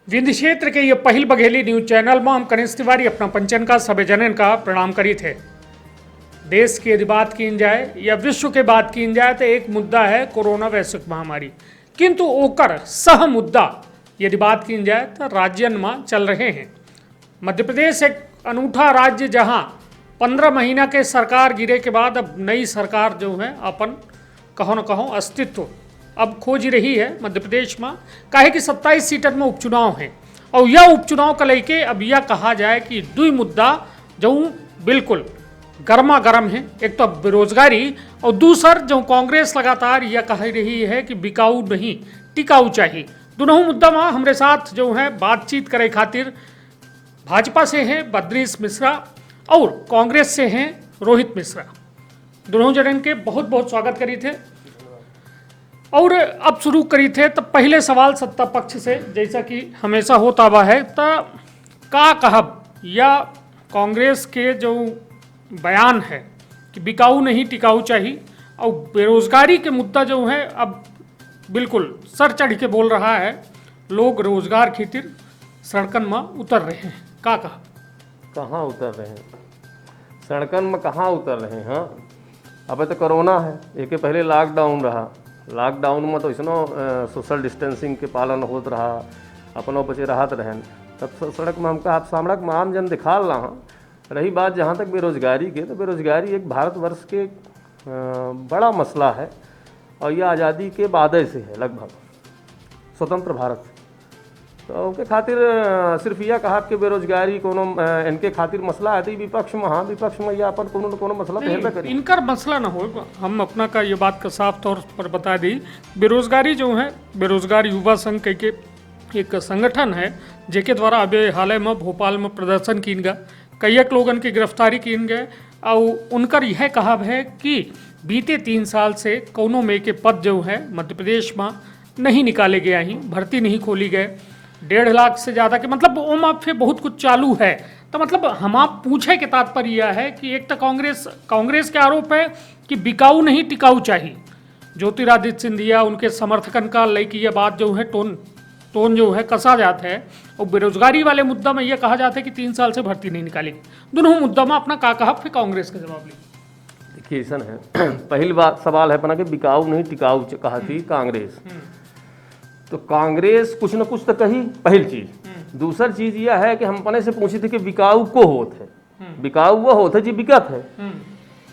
विंध्य क्षेत्र के ये पहिल बघेली न्यूज चैनल में हम कनिष्ठ तिवारी अपना पंचन का सभी जनन का प्रणाम करी थे। देश की यदि बात की जाए या विश्व के बात की जाए तो एक मुद्दा है कोरोना वैश्विक महामारी, किंतु ओकर सह मुद्दा यदि बात की जाए तो राज्यन में चल रहे हैं। मध्य प्रदेश एक अनूठा राज्य जहां 15 महीना के सरकार गिरे के बाद अब नई सरकार जो है अपन कहो न कहो अस्तित्व अब खोज रही है मध्य प्रदेश में। काहे कि 27 सीटन में उपचुनाव हैं और यह उपचुनाव को लेके अब यह कहा जाए कि दुई मुद्दा जो बिल्कुल गर्मा गर्म है, एक तो बेरोजगारी और दूसर जो कांग्रेस लगातार यह कह रही है कि बिकाऊ नहीं टिकाऊ चाहिए। दोनों मुद्दा में हमारे साथ जो है बातचीत करे खातिर भाजपा से हैं बद्रीश मिश्रा और कांग्रेस से हैं रोहित मिश्रा। दोनों जनन के बहुत बहुत स्वागत करी थे। और अब शुरू करी थे तो पहले सवाल सत्ता पक्ष से, जैसा कि हमेशा होता हुआ है, तो का कहब या कांग्रेस के जो बयान है कि बिकाऊ नहीं टिकाऊ चाहिए और बेरोजगारी के मुद्दा जो है अब बिल्कुल सर चढ़ के बोल रहा है, लोग रोजगार खातिर सड़कन में उतर रहे हैं। का कहब? कहाँ उतर रहे हैं सड़कन में? कहाँ उतर रहे हैं? हाँ, अब तो कोरोना है, एक पहले लॉकडाउन रहा। लॉकडाउन में तो इसनो सोशल डिस्टेंसिंग के पालन होत रहा, अपनों बचे राहत रहन, तब सड़क में हमका आप सामड़क में आम जन दिखाल रहा। रही बात जहाँ तक बेरोजगारी के, तो बेरोजगारी एक भारतवर्ष के बड़ा मसला है और यह आज़ादी के बाद से है, लगभग स्वतंत्र भारत से। तो उनके खातिर सिर्फ यह कहा कि बेरोजगारी कोनो इनके खातिर मसला है, तो विपक्ष में, हाँ विपक्ष में यह अपन कोनो न कोनो मसला पहले करें। इनकर मसला ना हो, हम अपना का ये बात का साफ तौर पर बता दी। बेरोजगारी जो है, बेरोजगार युवा संघ के एक संगठन है जेके द्वारा अभी हाल में भोपाल में प्रदर्शन किन गया, कईक लोगन की गिरफ्तारी किन गए और उनकर यह कहब है कि बीते 3 साल से कोनो में के पद जो है मध्य प्रदेश में नहीं निकाले गया ही, भर्ती नहीं खोली गए। 1.5 लाख से ज़्यादा के मतलब ओम आप फिर बहुत कुछ चालू है। तो मतलब हम आप पूछे के तात्पर्य यह है कि एक तो कांग्रेस के आरोप है कि बिकाऊ नहीं टिकाऊ चाहिए। ज्योतिरादित्य सिंधिया उनके समर्थकन का लेके ये बात जो है टोन जो है कसा जाता है। और बेरोजगारी वाले मुद्दा में यह कहा जाता है कि 3 साल से भर्ती नहीं निकाली। दोनों मुद्दा में अपना का कहा, फिर कांग्रेस का जवाब ली। देखिए ऐसा है, पहली बात सवाल है अपना कि बिकाऊ नहीं टिकाऊ कहा थी कांग्रेस, तो कांग्रेस कुछ न कुछ तो कही, पहली चीज। दूसरी चीज यह है कि हम अपने से पूछे थे कि बिकाऊ को होते है, बिकाऊ वो होते जी बिकत है,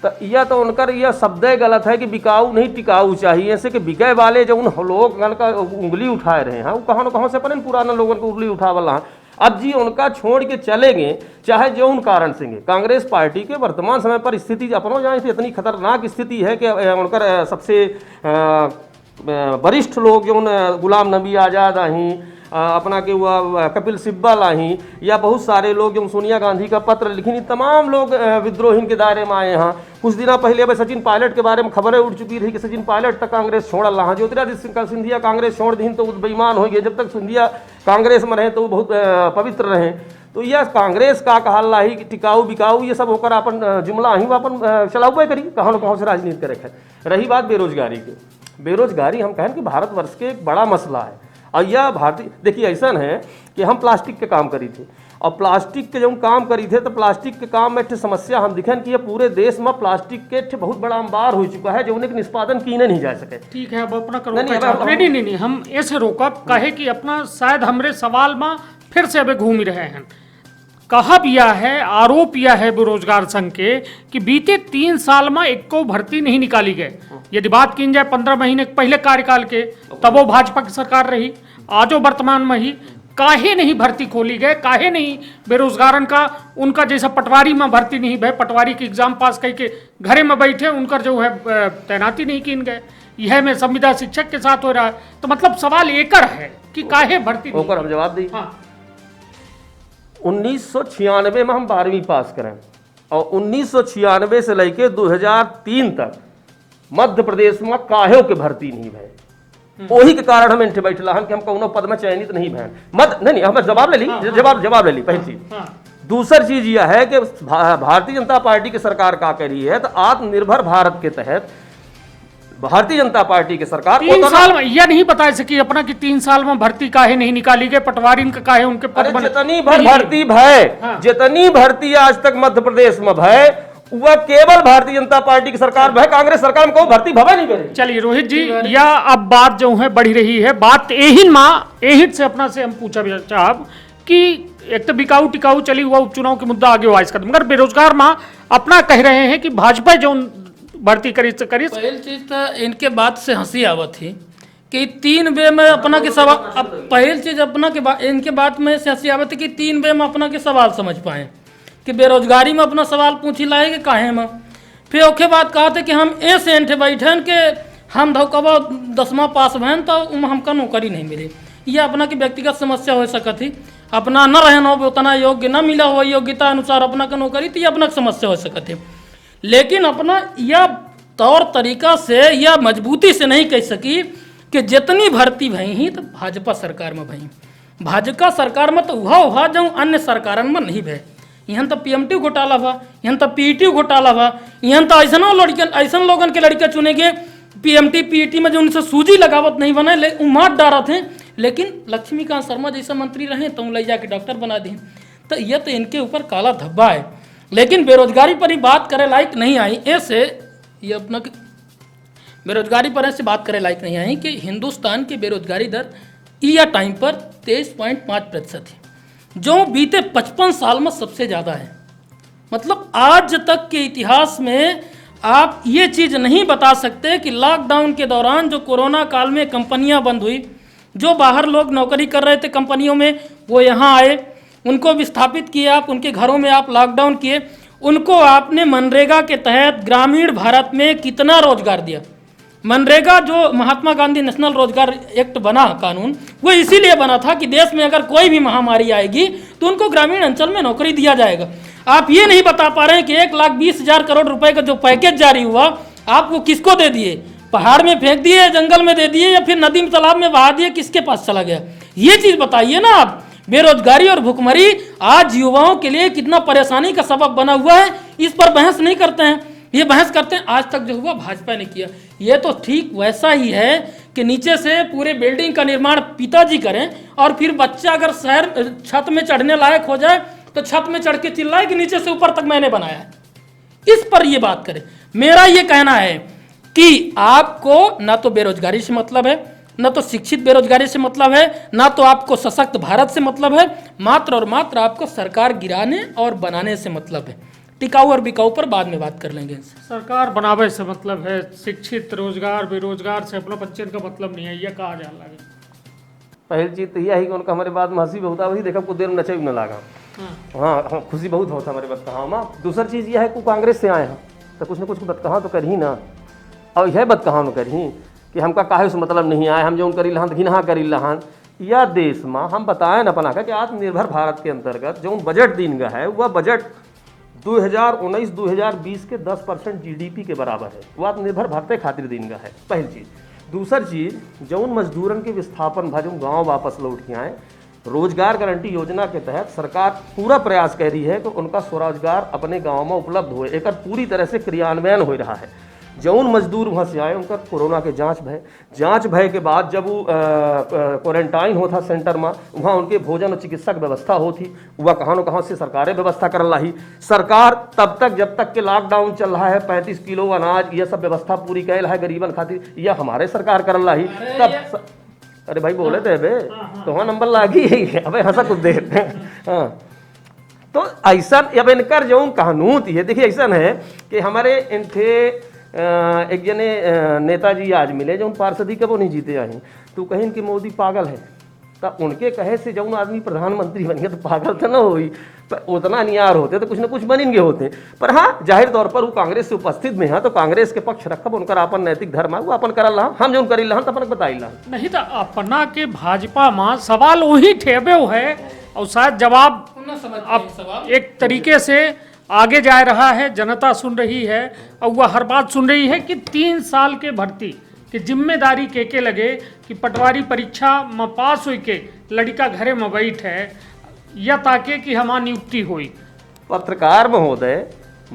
तो यह तो उनका यह शब्द गलत है कि बिकाऊ नहीं टिकाऊ चाहिए। ऐसे कि बिके वाले जो उन लोग का उंगली उठाए रहे हैं, वो कहाँ न कहाँ से अपने पुराना लोगों को उंगली उठावल। अब जी उनका छोड़ के चले गए, चाहे जो उन कारण से कांग्रेस पार्टी के वर्तमान समय पर स्थिति अपनों जाए से इतनी खतरनाक स्थिति है कि उनका सबसे वरिष्ठ लोग जो गुलाम नबी आज़ाद आहीं, अपना के हुआ कपिल सिब्बल आहीं, या बहुत सारे लोग जो सोनिया गांधी का पत्र लिखी, तमाम लोग विद्रोही के दायरे में आए हैं। कुछ दिन पहले अब सचिन पायलट के बारे में खबरें उड़ चुकी थी कि सचिन पायलट तक कांग्रेस छोड़ल रहा। ज्योतिरादित्य सिंधिया कांग्रेस छोड़ दी तो बेईमान हो गए, जब तक सिंधिया कांग्रेस में रहे तो बहुत पवित्र रहे। तो यह कांग्रेस का कहल रही कि टिकाऊ बिकाऊ ये सब होकर अपन जुमला ही अपन चलावे करी, कहाँ न कहाँ से राजनीति करे। रही बात बेरोजगारी की, बेरोजगारी हम कहें कि भारतवर्ष के एक बड़ा मसला है। और यह भारतीय, देखिए ऐसा है कि हम प्लास्टिक के काम करी थे और प्लास्टिक के जब काम करी थे तो प्लास्टिक के काम में एक समस्या हम दिखें कि ये पूरे देश में प्लास्टिक के बहुत बड़ा अंबार हो चुका है जो उन्हें निष्पादन किए नहीं जा सके। ठीक है, अब अपना करो नहीं, हम ऐसे रोकब कहे कि अपना शायद हमरे सवाल में फिर से अभी घूम रहे हैं। कहब यह है, आरोप यह है बेरोजगार संघ के कि बीते 3 साल में एक को भर्ती नहीं निकाली गए। यदि बात की जाए 15 महीने पहले कार्यकाल के, तब वो भाजपा की सरकार रही, आजो वर्तमान में ही काहे नहीं भर्ती खोली गए, काहे नहीं बेरोजगारन का उनका जैसा पटवारी में भर्ती नहीं भय, पटवारी की एग्जाम पास करके घरे में बैठे उनका जो है तैनाती नहीं की गए। यह में संविदा शिक्षक के साथ हो रहा है। तो मतलब सवाल एकर है कि काहे भर्ती होकर हम जवाब दी। हाँ, 1996 में हम 12वीं पास करें और 1996 से लेके 2003 तक मध्य प्रदेश में काहे के भर्ती नहीं भय। वही के कारण हम इंठे बैठला हम कि हम कौनो पद में चयनित नहीं भय। नहीं हम जवाब ले ली, जवाब ले ली पहली चीज। दूसरी चीज यह है कि भारतीय जनता पार्टी की सरकार का कह रही है, तो आत्मनिर्भर भारत के तहत भारतीय जनता पार्टी की सरकार 3 साल में यह नहीं बता सकी अपना कि 3 साल में भर्ती काहे नहीं निकाली गई, पटवारी का काहे उनके पद बने। जितनी भर्ती भय, जितनी भर्ती आज तक मध्य प्रदेश में भय, वह केवल भारतीय जनता पार्टी की सरकार भय, कांग्रेस सरकार में कोई भर्ती भवे नहीं करेगी। चलिए रोहित जी, या अब बात जो है बढ़ी रही है, बात एहिन से अपना से हम पूछा चाहब कि एक तो बिकाऊ टिकाऊ चली हुआ उपचुनाव के मुद्दा आगे हुआ इसका, मगर बेरोजगार माँ अपना कह रहे हैं कि भाजपा जो भर्ती करी पहली चीज तो इनके बात से हंसी आवत थी कि 3 बे में अपना के सवाल, अब पहली चीज अपना के इनके बात में से हंसी आवत थी कि 3 बे में अपना के सवाल समझ पाए कि बेरोजगारी में अपना सवाल पूछी लाए कि काहे में, फिर ओके बात कहा थे कि हम ऐसे एंठे बैठन के हम धोकबा 10वां पास भैन तो हमका नौकरी नहीं मिली। ये अपना की व्यक्तिगत समस्या हो सकती थी, अपना न रहना हो उतना योग्य न मिला हो योग्यता अनुसार अपना का नौकरी, तो ये अपना समस्या हो सकती है। लेकिन अपना यह तौर तरीका से या मजबूती से नहीं कह सकी कि जितनी भर्ती भई ही तो भाजपा सरकार में भई, भाजपा सरकार में तो हुआ जो अन्य सरकारन में नहीं भय। यहाँ तो पीएमटी घोटाला बा, यहाँ तो पीईटी घोटाला बा, यहाँ तो ऐसा लोगन के लड़के चुनेंगे पीएमटी पीईटी में जो उनसे सूजी लगावत नहीं बने ले उमाट डारा थे, लेकिन लक्ष्मीकांत शर्मा जैसा मंत्री रहे तो ले जाके डॉक्टर बना दिए। तो यह तो इनके ऊपर काला धब्बा है। लेकिन बेरोजगारी पर ही बात करे लायक नहीं आई, ऐसे ये अपना बेरोजगारी पर ऐसे बात करे लायक नहीं आई कि हिंदुस्तान की बेरोजगारी दर या टाइम पर 23.5% है, जो बीते 55 साल में सबसे ज़्यादा है। मतलब आज तक के इतिहास में आप ये चीज़ नहीं बता सकते कि लॉकडाउन के दौरान जो कोरोना काल में कंपनियां बंद हुई, जो बाहर लोग नौकरी कर रहे थे कंपनियों में वो यहाँ आए, उनको विस्थापित किए आप, उनके घरों में आप लॉकडाउन किए, उनको आपने मनरेगा के तहत ग्रामीण भारत में कितना रोजगार दिया। मनरेगा जो महात्मा गांधी नेशनल रोजगार एक्ट बना कानून, वो इसीलिए बना था कि देश में अगर कोई भी महामारी आएगी तो उनको ग्रामीण अंचल में नौकरी दिया जाएगा। आप ये नहीं बता पा रहे हैं कि 1,20,000 करोड़ रुपए का जो पैकेज जारी हुआ आप वो किसको दे दिए, पहाड़ में फेंक दिए, जंगल में दे दिए, या फिर नदी में तालाब में बहा दिए, किसके पास चला गया, ये चीज बताइए ना आप। बेरोजगारी और भुखमरी आज युवाओं के लिए कितना परेशानी का सबब बना हुआ है, इस पर बहस नहीं करते हैं। ये बहस करते हैं आज तक जो हुआ भाजपा ने किया। ये तो ठीक वैसा ही है कि नीचे से पूरे बिल्डिंग का निर्माण पिताजी करें और फिर बच्चा अगर शहर छत में चढ़ने लायक हो जाए तो छत में चढ़ के चिल्लाए कि नीचे से ऊपर तक मैंने बनाया है। इस पर ये बात करें। मेरा ये कहना है कि आपको ना तो बेरोजगारी से मतलब है, ना तो शिक्षित बेरोजगारी से मतलब है, ना तो आपको सशक्त भारत से मतलब है, मात्र और मात्र आपको सरकार गिराने और बनाने से मतलब है। टिकाऊ और बिकाऊ पर बाद में बात कर लेंगे। सरकार बनावे से मतलब है, शिक्षित रोजगार बेरोजगार से अपना बच्चन का मतलब नहीं है, यह कहा जा लगे। पहली चीज तो यह है कि उनका हमारे बाद में हंसी बहुत वही देखा कुछ देर में नचे भी न लगा। हाँ खुशी बहुत होता हमारे बस कहा माँ। दूसरी चीज यह है कि कांग्रेस से आए हैं तो कुछ न कुछ बदकहा तो कर ही ना, और यह बदकहा न कर ही कि हमका काहे से मतलब नहीं आए, हम जो करी लहान तो घिनहा करी लहान। या देश में हम बताएं न अपना कि आत्मनिर्भर भारत के अंतर्गत जो बजट दिन का है वह बजट 2019-2020 के 10% GDP के बराबर है। वो आत्मनिर्भर भारत खातिर दिन का है पहली चीज़। दूसरी चीज़ जौन मजदूरन के विस्थापन भा जो गाँव वापस लौट के आए, रोजगार गारंटी योजना के तहत सरकार पूरा प्रयास कर रही है कि उनका स्वरोजगार अपने गाँव में उपलब्ध हो, एक पूरी तरह से क्रियान्वयन हो रहा है। जौन मजदूर वहाँ से आए उनका कोरोना के जांच भय के बाद जब वो क्वारंटाइन होता सेंटर में, वहाँ उनके भोजन और चिकित्सक व्यवस्था होती, वह कहाँ न कहाँ से सरकारें व्यवस्था कर रही। सरकार तब तक जब तक के लॉकडाउन चल रहा है 35 किलो अनाज ये सब व्यवस्था पूरी कैल है गरीबन खातिर, यह हमारे सरकार कर रही। तब अरे भाई बोले थे बे तो वहाँ नंबर लागी अबे हंसा कुछ देर। हाँ तो ऐसा अब इनकर जो कानून थी देखिए ऐसा है कि हमारे इनके एक जने नेताजी आज मिले जो पार्षदी के वो नहीं जीते आए, तो कहीं कि मोदी पागल है, तब उनके कहे से जब आदमी प्रधानमंत्री बन गया तो पागल तो ना हुई, पर उतना नियार होते तो कुछ ना कुछ बनेंगे होते। पर हाँ जाहिर तौर पर वो कांग्रेस से उपस्थित में है तो कांग्रेस के पक्ष रखब उनका अपन नैतिक धर्म है, वो अपन करल रहा, हम जो करी लहन तो अपन बताई ला नहीं तो अपना के भाजपा माँ सवाल वही ठेबे है और शायद जवाब अब एक तरीके से आगे जा रहा है, जनता सुन रही है और वह हर बात सुन रही है कि 3 साल के भर्ती की जिम्मेदारी के लगे कि पटवारी परीक्षा में पास हुई के लड़का घरे में बैठ है या ताकि कि हमारी नियुक्ति हुई। पत्रकार महोदय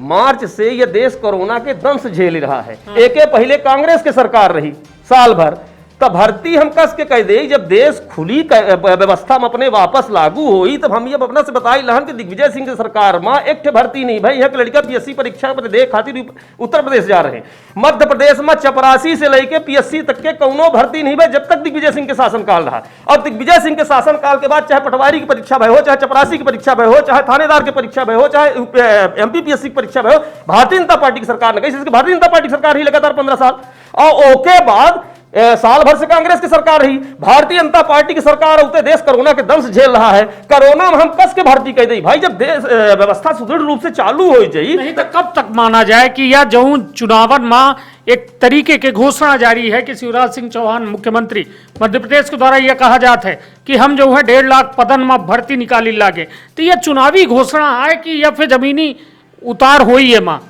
मार्च से यह देश कोरोना के दंश झेल रहा है। एक पहले कांग्रेस की सरकार रही साल भर, तब भर्ती हम कस के कह दे, जब देश खुली व्यवस्था में अपने वापस लागू हुई तब हम ये अपना से बताई लहन कि दिग्विजय सिंह की सरकार में एक भर्ती नहीं भाई, एक लड़का पीएससी परीक्षा पर दे खातिर उत्तर प्रदेश जा रहे हैं। मध्य प्रदेश में चपरासी से लेके पीएससी तक के कौनो भर्ती नहीं भाई जब तक दिग्विजय सिंह के शासनकाल रहा। और दिग्विजय सिंह के शासनकाल के बाद चाहे पटवारी की परीक्षा भय हो, चाहे चपरासी की परीक्षा भय हो, चाहे थानेदार की परीक्षा भय हो, चाहे एमपीपीएससी की परीक्षा भय हो, भारतीय जनता पार्टी की सरकार ने कही, भारतीय जनता पार्टी की सरकार ही लगातार 15 साल। और ओके बाद साल भर से कांग्रेस की सरकार रही, भारतीय जनता पार्टी की सरकार होते देश कोरोना के दंश झेल रहा है। कोरोना में हम कस के भर्ती कह दी भाई, जब देश व्यवस्था सुदृढ़ रूप से चालू हो जाए नहीं तो कब तक माना जाए कि यह जो चुनावन में एक तरीके के घोषणा जारी है कि शिवराज सिंह चौहान मुख्यमंत्री मध्य प्रदेश के द्वारा यह कहा जाता है कि हम जो है 1.5 लाख पदन में भर्ती निकाली लागे, तो यह चुनावी घोषणा है कि यह फिर जमीनी उतार हो ही है माँ।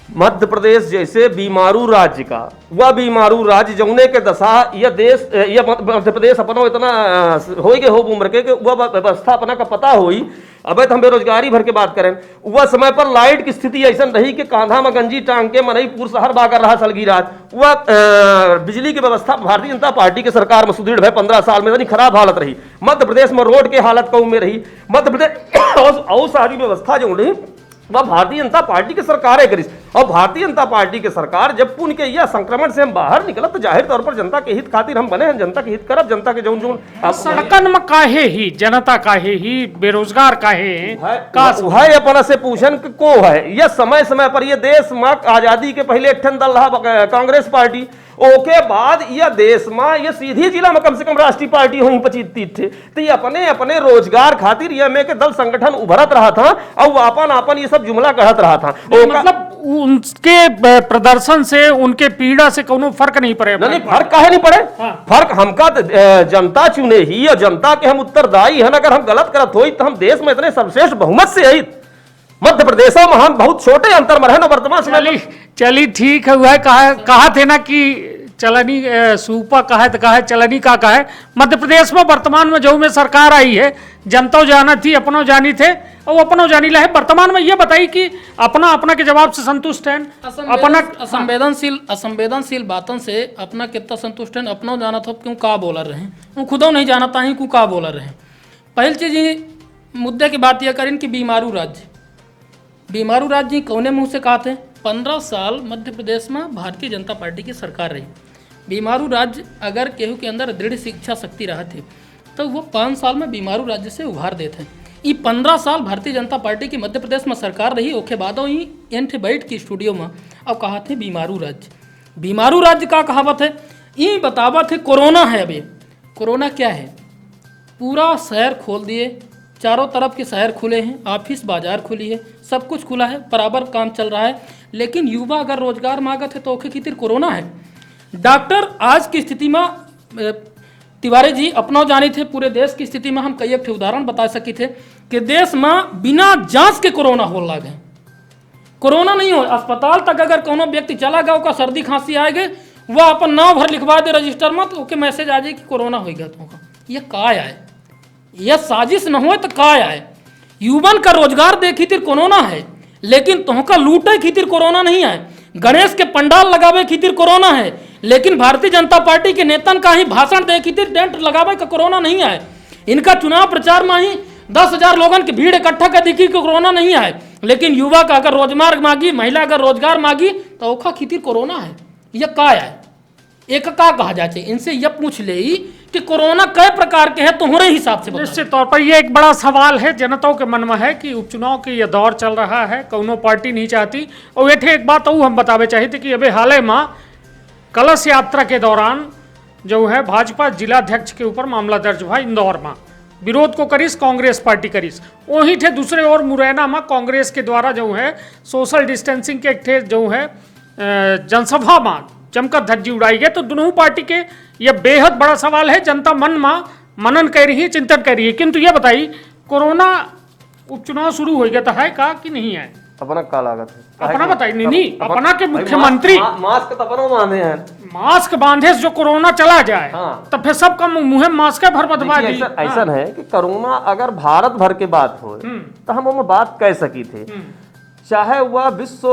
मध्य प्रदेश जैसे बीमारू राज्य का वह बीमारू राज्य जौने के दशा यह देश यह मध्य प्रदेश अपना इतना हो गए हो उम्र के वह व्यवस्था अपना का पता हुई। अब हम बेरोजगारी भर के बात करें, वह समय पर लाइट की स्थिति ऐसा रही कि कांधा में गंजी टांग के मनईपुर शहर बागर रहा सलगी रात। वह बिजली की व्यवस्था भारतीय जनता पार्टी के सरकार में सुदृढ़ है 15 साल में इतनी खराब हालत रही। मध्य प्रदेश में रोड के हालत कौन में रही, मध्य प्रदेश और सारी व्यवस्था जो रही वह भारतीय जनता पार्टी की सरकार है करी। और भारतीय जनता पार्टी की सरकार जब पुण्य के यह संक्रमण से हम बाहर निकल तो जाहिर तौर पर जनता के हित खातिर हम बने हैं, जनता के हित करब, जनता के जो सड़कन में काहे ही जनता काहे ही बेरोजगार काहे है अपना से पूछन को है। यह समय समय पर यह देश में आजादी के पहले एक दल रहा कांग्रेस पार्टी, ओके बाद यह देश में यह सीधी जिला में कम से कम राष्ट्रीय पार्टी हुई 25-30 थे। तो ये अपने अपने रोजगार खातिर यह में के दल संगठन उभरत रहा था और अपन अपन ये सब जुमला कहत रहा था। मतलब उनके प्रदर्शन से उनके पीड़ा से कोनो फर्क नहीं पड़े। नहीं फर्क काहे नहीं पड़े। हाँ। फर्क हमका जनता चुने ही और जनता के हम उत्तरदायी हैं। अगर हम गलत करत हो तो हम देश में इतने सर्वश्रेष्ठ बहुमत से आई मध्य प्रदेश में हम बहुत छोटे अंतर में रहे वर्तमान समय। चली ठीक है, वह कहा थे ना कि चलनी सूपा कहा तो कहा चलनी का कहा। मध्य प्रदेश में वर्तमान में जो में सरकार आई है जनता जाना थी अपनों जानी थे और अपनों जानी ला है। वर्तमान में ये बताई कि अपना अपना के जवाब से संतुष्ट है, अपना असंवेदनशील बातों से अपना कितना संतुष्ट है, अपना जाना था क्यों का बोला रहे वो खुद नहीं जानता ही क्यों का बोला रहे। पहली चीज मुद्दे की बात यह करें कि बीमारू राज्य कौने मुंह से कहा थे। 15 साल मध्य प्रदेश में भारतीय जनता पार्टी की सरकार रही। बीमारू राज्य अगर केहू के अंदर दृढ़ शिक्षा शक्ति रहा थी तो वो 5 साल में बीमारू राज्य से उभार देते। ये 15 साल भारतीय जनता पार्टी की मध्य प्रदेश में सरकार रही, ओके बाद ही एंठ बैठ की स्टूडियो में अब कहा थे बीमारू राज्य का कहावत है। ये बतावत है कोरोना है। अभी कोरोना क्या है, पूरा शहर खोल दिए, चारों तरफ के शहर खुले हैं, ऑफिस बाजार खुली है, सब कुछ खुला है, बराबर काम चल रहा है। लेकिन युवा अगर रोजगार मांगत है तो ओके खातिर कोरोना है। डॉक्टर आज की स्थिति में तिवारी जी अपना जानी थे, पूरे देश की स्थिति में हम कई एक उदाहरण बता सकी थे कि देश में बिना जांच के कोरोना हो लगे। कोरोना नहीं हो, अस्पताल तक अगर कोनो व्यक्ति चला गया उसका सर्दी खांसी आएगा वह अपन नाम भर लिखवा दे रजिस्टर में तो ओके मैसेज आ जाए कि कोरोना हो गया तुमका। यह काय आए, यह साजिश न हो तो काय आए। युवन का रोजगार दे खातिर कोरोना है, लेकिन तुमका लूटे खातिर कोरोना नहीं है। गणेश के पंडाल लगावे खातिर कोरोना है, लेकिन भारतीय जनता पार्टी के नेतन का ही भाषण दे खातिर टेंट लगावे का कोरोना नहीं है। इनका चुनाव प्रचार में ही 10,000 लोगों की भीड़ इकट्ठा कर दिखी कि कोरोना नहीं है। लेकिन युवा का अगर रोजगार मांगी, महिला अगर रोजगार मांगी तो ओखा खातिर कोरोना है। यह का है, एक का कहा जाए। इनसे यह पूछ ले कि कोरोना कई प्रकार के हैं तुम्हारे हिसाब से। निश्चित तौर पर यह एक बड़ा सवाल है जनताओं के मन में है कि उपचुनाव के यह दौर चल रहा है, कौनो पार्टी नहीं चाहती। और ये एक बात और हम बतावे चाहते कि अभी हाल में कलश यात्रा के दौरान जो है भाजपा जिलाध्यक्ष के ऊपर मामला दर्ज हुआ इंदौर में। विरोध को करीस कांग्रेस पार्टी करीस, वहीं थे दूसरे और मुरैना में कांग्रेस के द्वारा जो है सोशल डिस्टेंसिंग के एक थे जो है जनसभा में जमकर धज्जी उड़ाई गई। तो दोनों पार्टी के यह बेहद बड़ा सवाल है, जनता मन में मनन कर रही है, चिंतन कर रही है। किंतु यह बताइए कोरोना उपचुनाव शुरू हो गया था है का कि नहीं है? अपना का लागत है अपना बताइए। नहीं अपना के मुख्यमंत्री मास्क तो अपना बांधे हैं, मास्क बांधे जो कोरोना चला जाए। हाँ। तो फिर सब कम मुँह मास्क भर बदवा दी। ऐसा है कि कोरोना अगर भारत भर के बात हो तो हम बात कह सकी थे। चाहे वह विश्व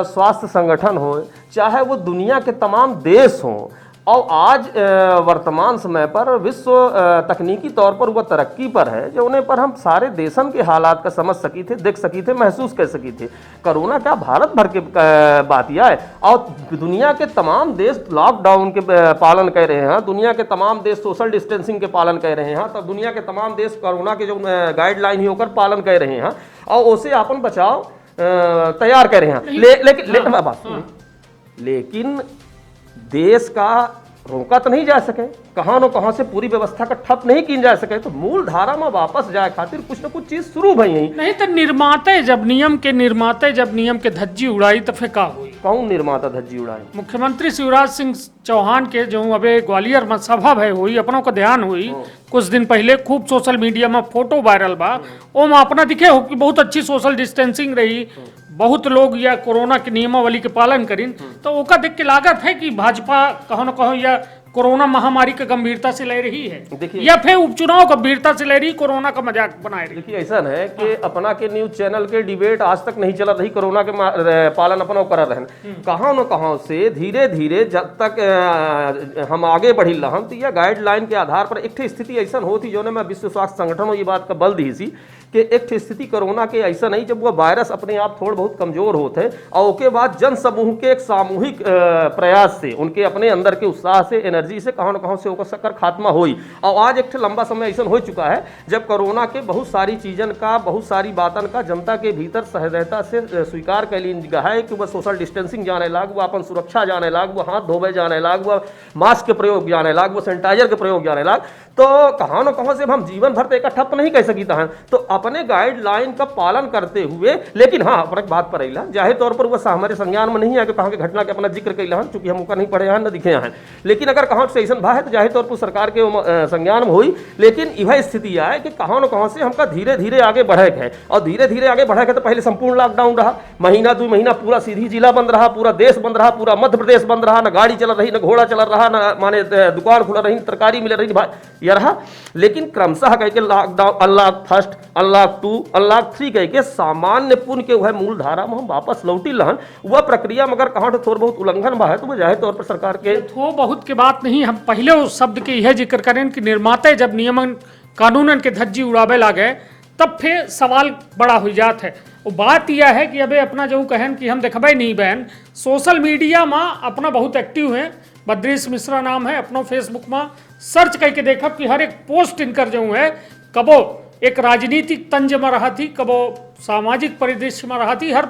स्वास्थ्य संगठन हो, चाहे वो दुनिया के तमाम देश हों, और आज वर्तमान समय पर विश्व तकनीकी तौर पर वह तरक्की पर है जो उन्हें पर हम सारे देशन के हालात का समझ सकी थे, देख सकी थे, महसूस कर सकी थे। कोरोना क्या भारत भर के बात यह है, और दुनिया के तमाम देश लॉकडाउन के पालन कर रहे हैं, दुनिया के तमाम देश सोशल डिस्टेंसिंग के पालन कर रहे हैं, तब दुनिया के तमाम देश कोरोना के जो गाइडलाइन ही होकर पालन कर रहे हैं और उसे अपन बचाव तैयार कर रहे हैं। लेकिन देश का रोका तो नहीं जा सके, कहाँ न कहाँ से पूरी व्यवस्था का ठप नहीं की जा सके, तो मूल धारा में वापस जाए खातिर कुछ न कुछ चीज शुरू भई यही। नहीं तो निर्माते जब नियम के धज्जी उड़ाई तो फिर का हुई? कौन निर्माता धज्जी उड़ाई? मुख्यमंत्री शिवराज सिंह चौहान के जो अबे ग्वालियर में सभा भय हुई, अपनों को ध्यान हुई कुछ दिन पहले, खूब सोशल मीडिया में फोटो वायरल बा, ओ में अपना दिखे हो कि बहुत अच्छी सोशल डिस्टेंसिंग रही, बहुत लोग या कोरोना के नियमावली के पालन करीन, तो ओका देख के लागत है कि भाजपा कहो न कहो या कोरोना महामारी के गंभीरता से ले रही है या फिर उपचुनाव गंभीरता से ले रही, कोरोना का मजाक बनाए रही। देखिए ऐसा है कि अपना के न्यूज चैनल के डिबेट आज तक नहीं चल रही, कोरोना के पालन अपना कर रहे हैं, कहाँ न कहाँ से धीरे धीरे जब तक हम आगे बढ़ी रहन तो यह गाइडलाइन के आधार पर एक स्थिति ऐसा होती जो मैं विश्व स्वास्थ्य संगठन ये बात का बल दी सी कि एक स्थिति कोरोना के ऐसा नहीं जब वो वायरस अपने आप थोड़ा बहुत कमजोर होते हैं और उसके बाद जन समूह के एक सामूहिक प्रयास से, उनके अपने अंदर के उत्साह से, एनर्जी से कहाँ न कहाँ से होकर सकर खात्मा हुई। और आज एक लंबा समय ऐसा हो चुका है जब कोरोना के बहुत सारी चीजन का, बहुत सारी बातन का जनता के भीतर सहजता से स्वीकार कर ली है कि वह सोशल डिस्टेंसिंग जाने लाग, वह अपन सुरक्षा जाने लाग, वह हाथ धोबे जाने लाग, वह मास्क के प्रयोग जाने लाग, वह सैनिटाइजर के प्रयोग जाने लाग, तो कहाँ न कहाँ से हम जीवन भर तो एक ठप नहीं कह सकी था, तो अपने गाइडलाइन का पालन करते हुए, लेकिन हाँ अपने बात पर अला जाहिर तौर पर वह हमारे संज्ञान में नहीं है कि कहाँ के घटना के अपना जिक्र कैला, चूंकि हम नहीं पढ़े हैं न दिखे हैं, लेकिन अगर कहाँ से ऐसा भा है तो जाहिर तौर पर सरकार के संज्ञान में हुई। लेकिन यह स्थिति है कि कहाँ न कहाँ से हमका धीरे धीरे आगे बढ़े है, और धीरे धीरे आगे बढ़े है तो पहले संपूर्ण लॉकडाउन रहा, महीना 2 महीना पूरा सीधी जिला बंद रहा, पूरा देश बंद रहा, पूरा मध्य प्रदेश बंद रहा, न गाड़ी चल रही, न घोड़ा चल रहा, न माने दुकान खुला रही, तरकारी मिल रही, यह रहा। लेकिन क्रमशः कह के lockdown, unlock first, unlock 2, unlock 3 कह के सामान्य पुण्य के वह मूल धारा में हम वापस लौटी लहन, वह प्रक्रिया मगर कहाँ थोड़ा बहुत उल्लंघन बा है तो वह जाहिर तौर पर सरकार के थो बहुत के बात नहीं, हम पहले उस शब्द के यह जिक्र करें कि निर्माता जब नियमन कानूनन के धज्जी उड़ावे लागे तब फिर सवाल बड़ा हो जात है। वो बात यह है कि अबे अपना जो कहन कि हम देखबे नहीं बहन, सोशल मीडिया में अपना बहुत एक्टिव है, बद्रीश मिश्रा नाम है, अपना फेसबुक में सर्च करके देखब कि हर एक पोस्ट इनकर जो है कबो एक राजनीतिक तंज में रहा थी, कबो सामाजिक परिदृश्य में रहा थी, हर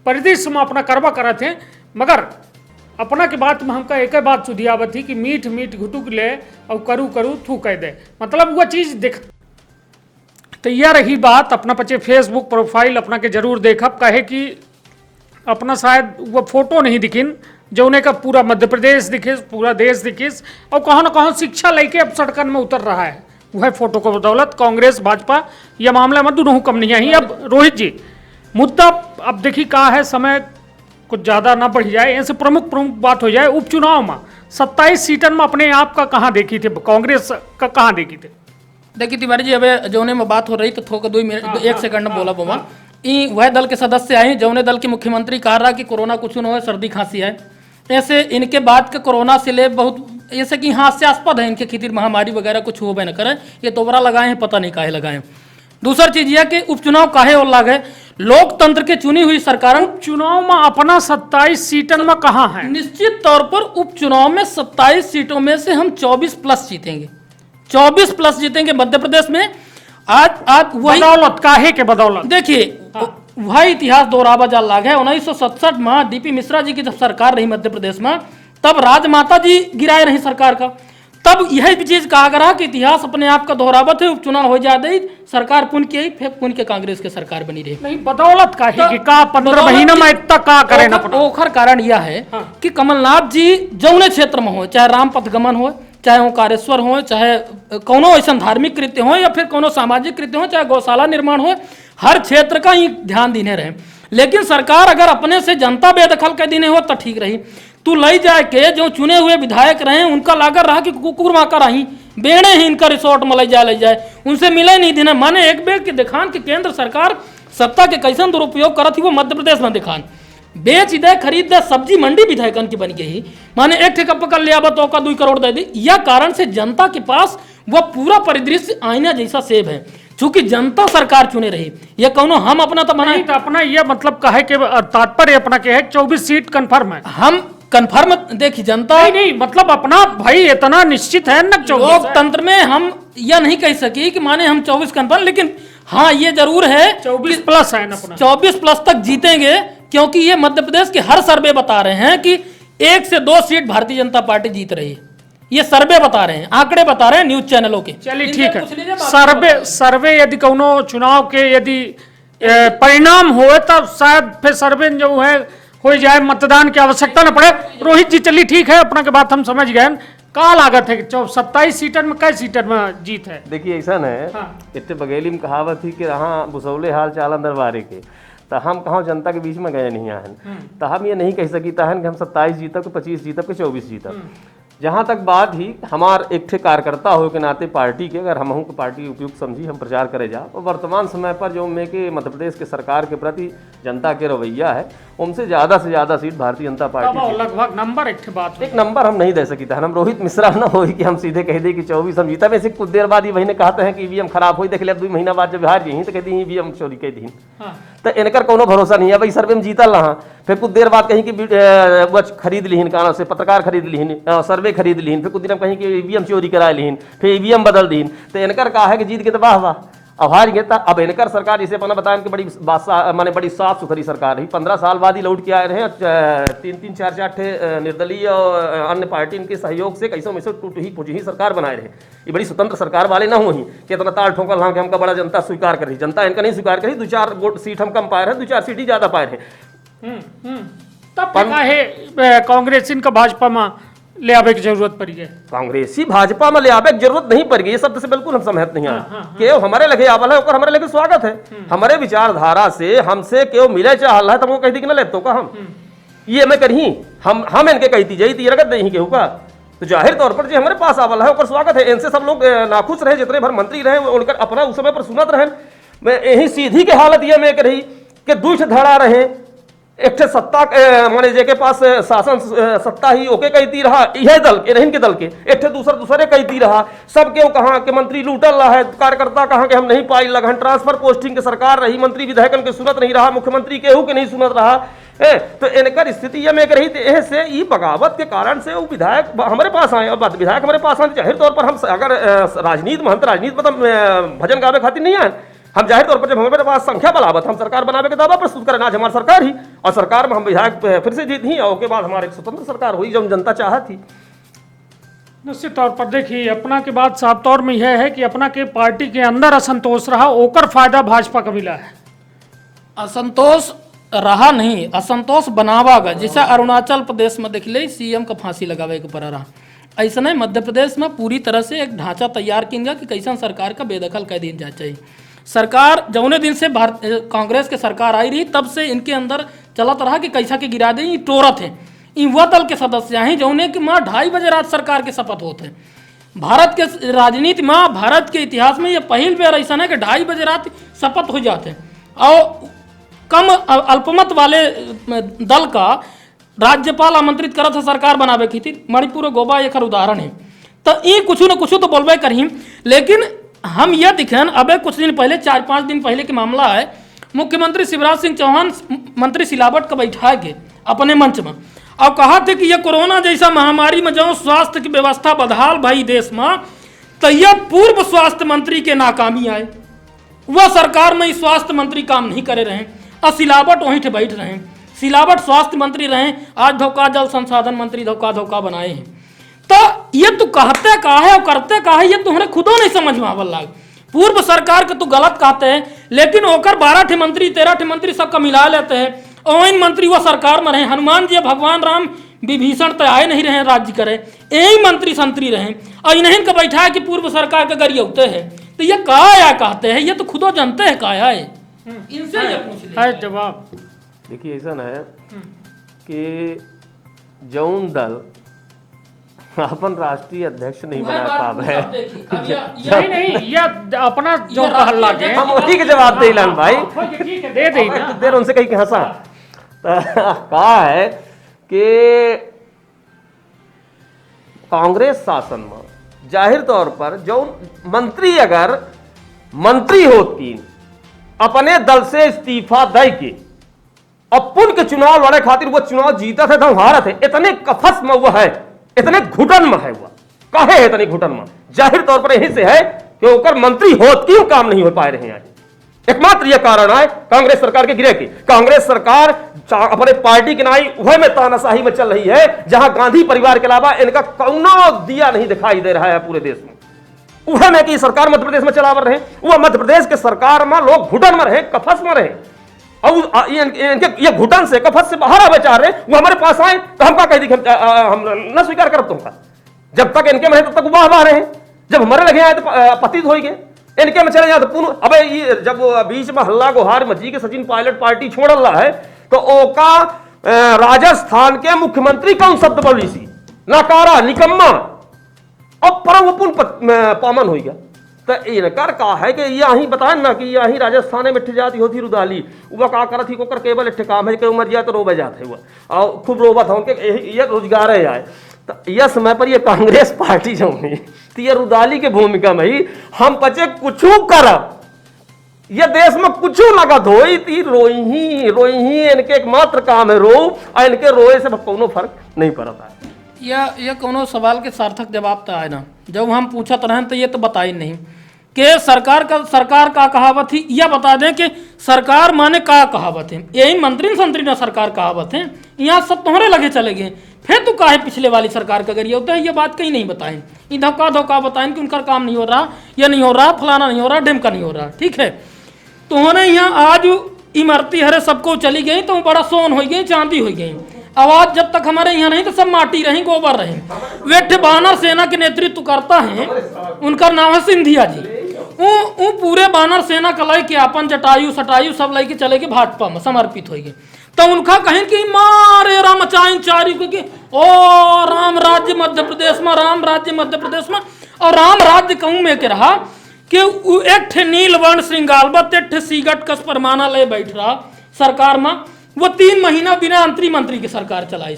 परिदृश्य में अपना करवा करा थे, मगर अपना के बात में हमका एक बात सुधियावत थी कि मीठ मीठ घुटुक ले और करू करू थू कह दे, मतलब वह चीज़ देख। तो यह रही बात, अपना पचे फेसबुक प्रोफाइल अपना के जरूर देखब, कहे कि अपना शायद वह फोटो नहीं दिखिन जो उन्हें का पूरा मध्य प्रदेश दिखे, पूरा देश दिखिस, और कहाँ न कहाँ शिक्षा लेके अब सड़कन में उतर रहा है, वह फोटो को बदौलत कांग्रेस भाजपा यह मामला में दोनों कम नहीं आई। अब रोहित जी मुद्दा अब देखिए कहा है, समय कुछ ज़्यादा ना बढ़ जाए, ऐसे प्रमुख बात हो जाए, उपचुनाव में 27 सीटन में अपने आप का कहाँ देखी थे, कांग्रेस का कहाँ देखी थे? देखिए तिवारी जी, अबे जौने में बात हो रही तो थोड़ा 2 मिनट 1 सेकंड में बोला बोमा, वह दल के सदस्य आए जौने दल के मुख्यमंत्री कह रहा कि कोरोना कुछ न हो, सर्दी खांसी है, ऐसे इनके बाद के कोरोना से ले बहुत ऐसे कि हास्यास्पद है, इनके खितिर महामारी वगैरह कुछ हो न करे, ये दोबारा लगाए हैं, पता नहीं काहे लगाए। दूसरी चीज यह कि उपचुनाव काहे और लागे, लोकतंत्र के चुनी हुई सरकार उपचुनाव में अपना 27 सीटन में कहाँ है? निश्चित तौर पर उपचुनाव में 27 सीटों में से हम 24 प्लस जीतेंगे, 24 प्लस जीतेंगे मध्य प्रदेश में। आज वही बदौलत काहे के बदौलत देखिए वही इतिहास दोहरावा जा लाग है। 1967 में डीपी मिश्रा जी की जब सरकार रही मध्य प्रदेश में, तब राजमाता जी गिराए रही सरकार का, तब यही चीज कहा गया कि इतिहास अपने आप का दोहरावत है, उपचुनाव हो जाए सरकार पुन की फिर पुन के कांग्रेस के सरकार बनी रही। नहीं बदौलत का है कि का 15 महीना में इतना का करे ना, ओखर कारण यह है कि कमलनाथ जी जौने क्षेत्र में हो, चाहे रामपथ गमन हो, चाहे ओंकारेश्वर हो, चाहे कोनो ऐसा धार्मिक कृत्य हो या फिर कोनो सामाजिक कृत्य हो, चाहे गौशाला निर्माण हो, हर क्षेत्र का ही ध्यान देने रहे। लेकिन सरकार अगर अपने से जनता बेदखल कर देने हो तो ठीक रही। तू लई जाए के जो चुने हुए विधायक रहे उनका लागत रहा कि कुकुर माकर रही बेड़े ही इनका रिसोर्ट में ले जाए, उनसे मिले नहीं देना। माने एक बेर के दिखान कि केंद्र सरकार सत्ता के कैसन दुरुपयोग करत ही वो मध्य प्रदेश में दिखान। बेच दे, खरीद दे, सब्जी मंडी विधायकन की बन गई, माने एक ठेका पकड़ लिया तो का 2 करोड़ दे दी। यह कारण से जनता के पास वह पूरा परिदृश्य आईना जैसा सेब है, चूंकि जनता सरकार चुने रही। यह कौनो हम अपना तो बनाए तो अपना यह मतलब कहे के तात्पर्य अपना के है 24 सीट कंफर्म है। हम कंफर्म देखिए जनता नहीं मतलब अपना भाई इतना निश्चित है न 24 लोकतंत्र में हम यह नहीं कह सकी कि माने हम 24 कंफर्म, लेकिन हाँ ये जरूर है 24 प्लस है न अपना 24 प्लस तक जीतेंगे, क्योंकि ये मध्य प्रदेश के हर सर्वे बता रहे हैं कि 1 से 2 सीट भारतीय जनता पार्टी जीत रही है। ये सर्वे बता रहे हैं, आंकड़े बता रहे हैं न्यूज चैनलों के। चलिए ठीक है, सर्वे यदि कोनो चुनाव के यदि परिणाम हो तब शायद फिर सर्वे जो है हो जाए, मतदान की आवश्यकता न पड़े। रोहित जी चलिए ठीक है, अपना के बात हम समझ गए। का लागत है 27 सीटर में, कई सीटर में जीत है? देखिए ऐसा है, इतने बघेली में कहावत थी कि रहा बुसौले हाल चालन दरबारे के, तो हम कहाँ जनता के बीच में गए नहीं आहन, तो हम ये नहीं कह सकी तहन कि हम 27 जीतब के 25 जीतब के 24 जीतब। जहाँ तक बात ही हमार एक ठे कार्यकर्ता हो के नाते पार्टी के, अगर हम पार्टी उपयुक्त समझी हम प्रचार करे जा, और वर्तमान समय पर जो में के मध्य प्रदेश के सरकार के प्रति जनता के रवैया है, उनसे ज़्यादा से ज़्यादा सीट भारतीय जनता पार्टी लगभग नंबर एक नंबर हम नहीं दे सकी था। हम रोहित मिश्रा न हो कि हम सीधे कह दे कि 24 हम जीता। वैसे कुछ देर बाद ही वही ने कहते हैं कि ईवीएम खराब हुई, देख लिया 2 महीना बाद जब बिहार यहीं तो कहती ईवीएम चोरी कह दी, तो इनकर कोनो भरोसा नहीं है। भाई सर्वे में जीतल रहा, फिर कुछ देर बाद कहीं कि वो खरीद लीन, काना से पत्रकार खरीद लीन, सर्वे खरीद लीन, फिर कुछ दिन कहीं कि ईवीएम चोरी कराए लीन, फिर ईवीएम बदल दीन, तो इनकर कहा है कि जीत के तो वाह वाह, अब हार गए। अब इनकर सरकार जिसे अपना बताया कि बड़ी माने बड़ी साफ सुथरी सरकार रही, 15 साल बाद ही लौट के आए रहे, 3-3 4-4 ठे निर्दलीय और अन्य पार्टी इनके सहयोग से कैसों में से टूट ही फूट ही सरकार बनाए रहे। ये बड़ी स्वतंत्र सरकार वाले ना हुई कि इतना ताल ठोकल हाँ कि हमका बड़ा जनता स्वीकार करी, जनता इनका नहीं स्वीकार करी। 2-4 सीट हम कम पाए रहे, 2-4 सीट ही ज्यादा पाए रहे। तब कांग्रेस इनका भाजपा में ले आवे की जरूरत पड़ी है। कांग्रेसी भाजपा में ले आवे की जरूरत नहीं पड़ गई, ये शब्द से बिल्कुल हम सहमत नहीं है। केव हमारे लगे आवल है और हमारे लगे स्वागत है, हमारे विचारधारा से हमसे केव मिले चाहल है, तुमको कह दी कि ना लेतो का हम ये मैं करही हम इनके कहती जाई रगत नहीं केहू का, तो जाहिर तौर पर जो हमारे पास आवल है और स्वागत है। इनसे सब लोग नाखुश रहे, जितने भर मंत्री रहे उनकर अपना उस समय पर सुनत रहे। मैं यही सीधी के हालत ये मैं रही कि दूठ धड़ा रहे, एक सत्ता माने जेके पास शासन सत्ता ही ओके कहती रहा, यह दल के इनके दल के एक दूसरे कहती रहा, सब क्यों कहा कि मंत्री लूटल रहा है, कार्यकर्ता कहा कि हम नहीं पाई लगन, ट्रांसफर पोस्टिंग के सरकार रही, मंत्री विधायकन के सुनत नहीं रहा, मुख्यमंत्री केहू के नहीं सुनत रहा। तो इनकर स्थिति ये में रही थी से ये बगावत के कारण से वो विधायक हमारे पास आए। और विधायक हमारे पास आए जाहिर तौर पर हम अगर राजनीति में हम तो राजनीति मतलब भजन गावे खातिर नहीं आए, हम जाहिर तौर पर जब हमारे पास संख्या बलावत हम सरकार बनावे के दावा प्रस्तुत करें। आज हमारी सरकार ही और सरकार में हम विधायक फिर से जीत ही, और उसके बाद हमारे स्वतंत्र सरकार हुई जो जनता चाहा थी। निश्चित तौर पर देखिए अपना के बात साफ तौर में यह है कि अपना के पार्टी के अंदर असंतोष रहा, ओकर फायदा भाजपा का मिला है। असंतोष रहा नहीं, असंतोष बनावा गया। जैसे अरुणाचल प्रदेश में देख ले सीएम का फांसी लगावे के पड़ा रहा, ऐसा नहीं मध्य प्रदेश में पूरी तरह से एक ढांचा तैयार किया गया कि कैसा सरकार का बेदखल कर दी जा चाहिए। सरकार जौने दिन से कांग्रेस के सरकार आई रही तब से इनके अंदर चलत रहा कि कैसा के गिरा दे टोरत है। वह दल के सदस्य हैं जौने कि माँ 2:30 बजे रात सरकार के शपथ होते हैं। भारत के राजनीति में, भारत के इतिहास में ये पहली बार ऐसा है कि 2:30 बजे रात शपथ हो जाते हैं। और कम अल्पमत वाले दल का राज्यपाल आमंत्रित करत है सरकार बनावे की थी, मणिपुर गोवा एक उदाहरण है। तो ये कुछ न कुछ तो बोलबे करी, लेकिन हम यह दिखें अबे कुछ दिन पहले 4-5 दिन पहले के मामला है, मुख्यमंत्री शिवराज सिंह चौहान मंत्री सिलावट का बैठा के अपने मंच में और कहा थे कि यह कोरोना जैसा महामारी में जो स्वास्थ्य की व्यवस्था बदहाल भाई देश में, तो यह पूर्व स्वास्थ्य मंत्री के नाकामी आए। वह सरकार में स्वास्थ्य मंत्री काम नहीं करे रहे और सिलावट वहीं से बैठ रहे। सिलावट स्वास्थ्य मंत्री रहे, आज धोखा जल संसाधन मंत्री धोखा बनाए हैं। तो ये तू कहते का है और करते का है, ये तुम्हारे खुदों नहीं समझ में आवल लाग। पूर्व सरकार के तू गलत कहते हैं, लेकिन ओकर 12 ठे मंत्री 13 ठे मंत्री सबका मिला लेते हैं और इन मंत्री वो सरकार में रहे। हनुमान जी भगवान राम विभीषण तो आए नहीं रहे राज्य करे, यही मंत्री संतरी रहे और इन्हें का बैठा है कि पूर्व सरकार के गरियौते हैं। तो ये काया कहते हैं, ये तो खुदो जानते हैं काया है। इनसे ये पूछ ले जवाब। देखिए ऐसा है कि जौन दल अपन राष्ट्रीय अध्यक्ष नहीं बना पाब है। नहीं नहीं, ये अपना जो हल्ला के हम वही के जवाब दे लाल भाई, ठीक है, दे दी ना। देर उनसे कहीं हंसा कहा है कि कांग्रेस शासन में जाहिर तौर पर जो मंत्री अगर मंत्री होती अपने दल से इस्तीफा दे के अपन के चुनाव लड़े खातिर वो चुनाव जीता थे तो हारत है, इतने कफस में वो है, इतने घुटन में है, वो कहे है इतनी घुटन में, जाहिर तौर पर यही से है कि ओकर मंत्री होत क्यों काम नहीं हो पा रहे हैं। एकमात्र यह कारण है कांग्रेस सरकार के गिरे की। कांग्रेस सरकार अपने पार्टी के नाई वह में तानाशाही में चल रही है, जहां गांधी परिवार के अलावा इनका कौनो दिया नहीं दिखाई दे रहा है पूरे देश में। वह में की सरकार मध्य प्रदेश में चलावर रहे, वह मध्य प्रदेश के सरकार में लोग घुटन में रहे, कफस में रहे, और इनके ये घुटन से कफस से बाहर आवे चाह रहे, वो हमारे पास आए तो हम क्या कह दी, हम न स्वीकार करब तुमका। जब तक इनके में है तब तक वाह रहे हैं, जब हमारे लगे आए तो पतित हो गए, इनके में चले जाए तो पूर्ण। अबे ये जब बीच में हल्ला गुहार मची के सचिन पायलट पार्टी छोड़ रहा है तो ओका राजस्थान के मुख्यमंत्री कौन शब्द बोली सी, नकारा, निकम्मा, अब पर वो पूर्ण पामन हो गया। तो इनकर कहा है कि यही बताए ना कि यही राजस्थान में जाती होती रुदाली, वह का करत ही को कर केवल इट्ठे काम है कि उमर जाए तो रोबे जाते हुआ और खूब रोबत हो उनके ये रोजगार है आए। तो यह समय पर ये कांग्रेस पार्टी जो हुई तो ये रुदाली के भूमिका में ही हम पचे कुछ करब, ये देश में कुछ लगत हो रोई ही इनके एकमात्र काम है रो, और इनके रोए से कोनो फर्क नहीं पड़ता है। यह कोनो सवाल के सार्थक जवाब तो आए ना, जब हम पूछत रहें तो ये तो बताई नहीं कि सरकार का कहावत ही, यह बता दें कि सरकार माने का कहावत है, यही मंत्री संतरी ना सरकार कहावत है, यहाँ सब तुम्हारे लगे चले गए, फिर तो काहे पिछले वाली सरकार का अगर ये होता है, ये बात कहीं नहीं बताएं, ये धोखा बताएं कि उनका काम नहीं हो रहा, यह नहीं हो रहा, फलाना नहीं हो रहा, ढिमका नहीं हो रहा, ठीक है। तो उन्होंने यहाँ आज इमरती हरे सबको चली गई तो बड़ा सोन हो गई, चांदी हो गई, आवाज जब तक हमारे यहाँ नहीं तो सब माटी रही, गोबर रहे। वेठ बानर सेना के नेतृत्व करता है, उनका नाम है सिंधिया जी। वो पूरे बानर सेना कलाई के अपन जटायु सटायु सब लेके चले गए भाजपा में समर्पित हो गए। तो उनका कहें कि मारे राम चाइन चारी क्योंकि ओ राम राज्य मध्य प्रदेश में, राम राज्य मध्य प्रदेश में, और राम राज्य कहूं में के रहा कि एक नील वर्ण श्रृंगालबत एक सीगट कस परमाना ले बैठ रहा सरकार में, वो 3 महीना बिना मंत्री की सरकार चलाई,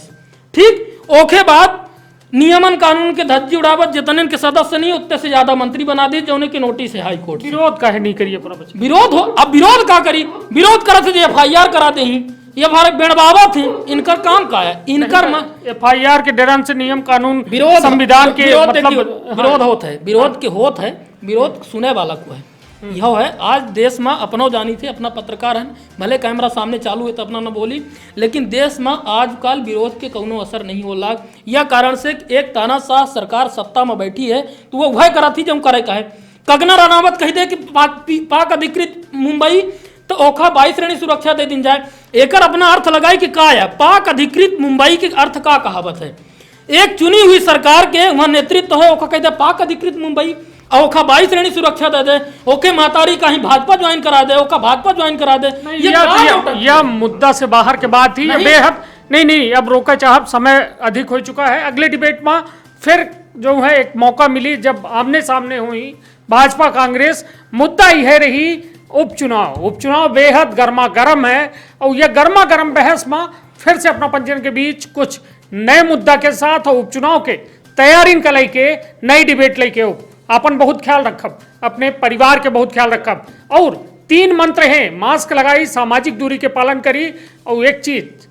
ठीक। ओके बाद नियमन कानून के धज्जी उड़ावत जितने के सदस्य नहीं उतने से ज्यादा मंत्री बना दिए, जो की नोटिस है हाई कोर्ट। विरोध काहे नहीं करिए पूरा बच्चा, विरोध हो, अब विरोध का करी, विरोध करते थे FIR कराते ही, ये हमारे बेड़बाबा थे, इनकर काम का है, इनकर FIR के डरन से नियम कानून विरोध संविधान के विरोध होता है, विरोध के होत है, विरोध सुने वाला को है। यह है आज देश में अपनो जानी थे, अपना पत्रकार है, भले कैमरा सामने चालू है तो अपना न बोली, लेकिन देश में आजकल विरोध के कोनो असर नहीं हो रहा। यह कारण से एक तानाशाह सरकार सत्ता में बैठी है तो वो वह करा थी जो करे का है। कंगना रनावत कही दे कि पाक अधिकृत मुंबई तो ओखा 22 श्रेणी सुरक्षा दे दी जाए, एकर अपना अर्थ लगाई कि का है पाक अधिकृत मुंबई के अर्थ का कहावत है। एक चुनी हुई सरकार के वहां नेतृत्व है, ओखा कहते पाक अधिकृत मुंबई, और ओखा 22 श्रेणी सुरक्षा दे दे, ओके मातारी कहीं भाजपा ज्वाइन करा दे, ओका भाजपा ज्वाइन करा दे। यह मुद्दा से बाहर के बात ही बेहद नहीं अब रोका चाहब, समय अधिक हो चुका है। अगले डिबेट में फिर जो है एक मौका मिली जब आमने सामने हुई भाजपा कांग्रेस, मुद्दा यह रही उपचुनाव बेहद गर्मा गर्म है, और यह गर्मा गर्म बहस में फिर से अपना पंचन के बीच कुछ नए मुद्दा के साथ और उपचुनाव के तैयारी का लेके नई डिबेट लेके अपन बहुत ख्याल रखब, अपने परिवार के बहुत ख्याल रखब, और 3 मंत्र हैं, मास्क लगाई, सामाजिक दूरी के पालन करी, और एक चीज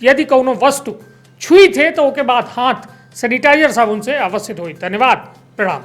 यदि कोनो वस्तु छुई थे तो उसके बाद हाथ सैनिटाइजर साबुन से अवश्य धोई। धन्यवाद, प्रणाम।